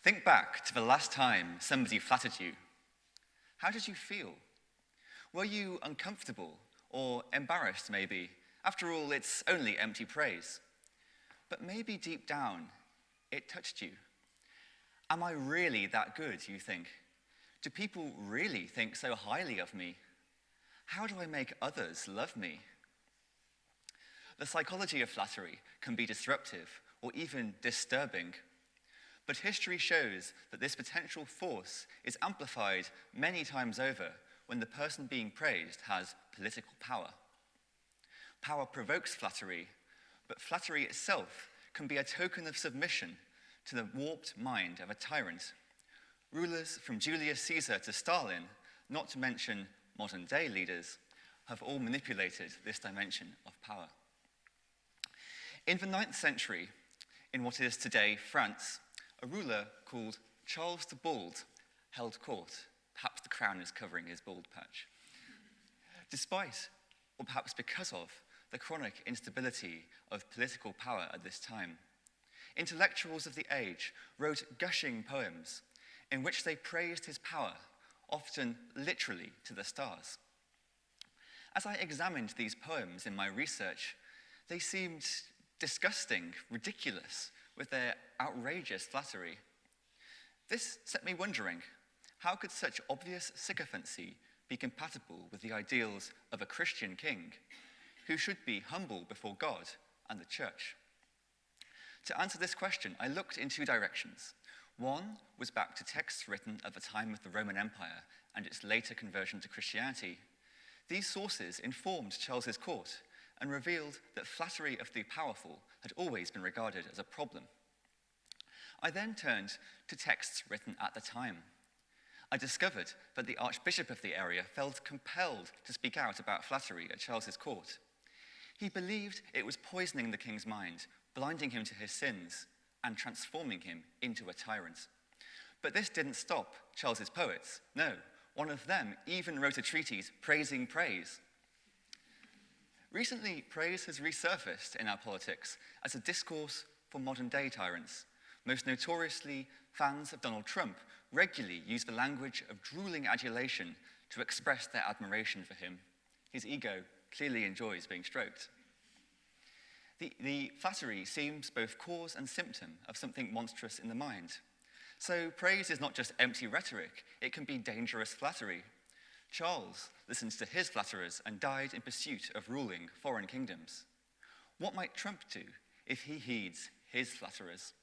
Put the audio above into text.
Think back to the last time somebody flattered you. How did you feel? Were you uncomfortable or embarrassed, maybe? After all, it's only empty praise. But maybe deep down, it touched you. Am I really that good, you think? Do people really think so highly of me? How do I make others love me? The psychology of flattery can be disruptive or even disturbing. But history shows that this potential force is amplified many times over when the person being praised has political power. Power provokes flattery, but flattery itself can be a token of submission to the warped mind of a tyrant. Rulers from Julius Caesar to Stalin, not to mention modern-day leaders, have all manipulated this dimension of power. In the 9th century, in what is today France, a ruler called Charles the Bald held court. Perhaps the crown is covering his bald patch. Despite, or perhaps because of, the chronic instability of political power at this time, intellectuals of the age wrote gushing poems in which they praised his power, often literally to the stars. As I examined these poems in my research, they seemed disgusting, ridiculous, with their outrageous flattery. This set me wondering, how could such obvious sycophancy be compatible with the ideals of a Christian king who should be humble before God and the church? To answer this question, I looked in two directions. One was back to texts written at the time of the Roman Empire and its later conversion to Christianity. These sources informed Charles's court and revealed that flattery of the powerful had always been regarded as a problem. I then turned to texts written at the time. I discovered that the archbishop of the area felt compelled to speak out about flattery at Charles's court. He believed it was poisoning the king's mind, blinding him to his sins, and transforming him into a tyrant. But this didn't stop Charles's poets. No, one of them even wrote a treatise praising praise. Recently, praise has resurfaced in our politics as a discourse for modern-day tyrants. Most notoriously, fans of Donald Trump regularly use the language of drooling adulation to express their admiration for him. His ego clearly enjoys being stroked. The flattery seems both cause and symptom of something monstrous in the mind. So praise is not just empty rhetoric, it can be dangerous flattery. Charles listened to his flatterers and died in pursuit of ruling foreign kingdoms. What might Trump do if he heeds his flatterers?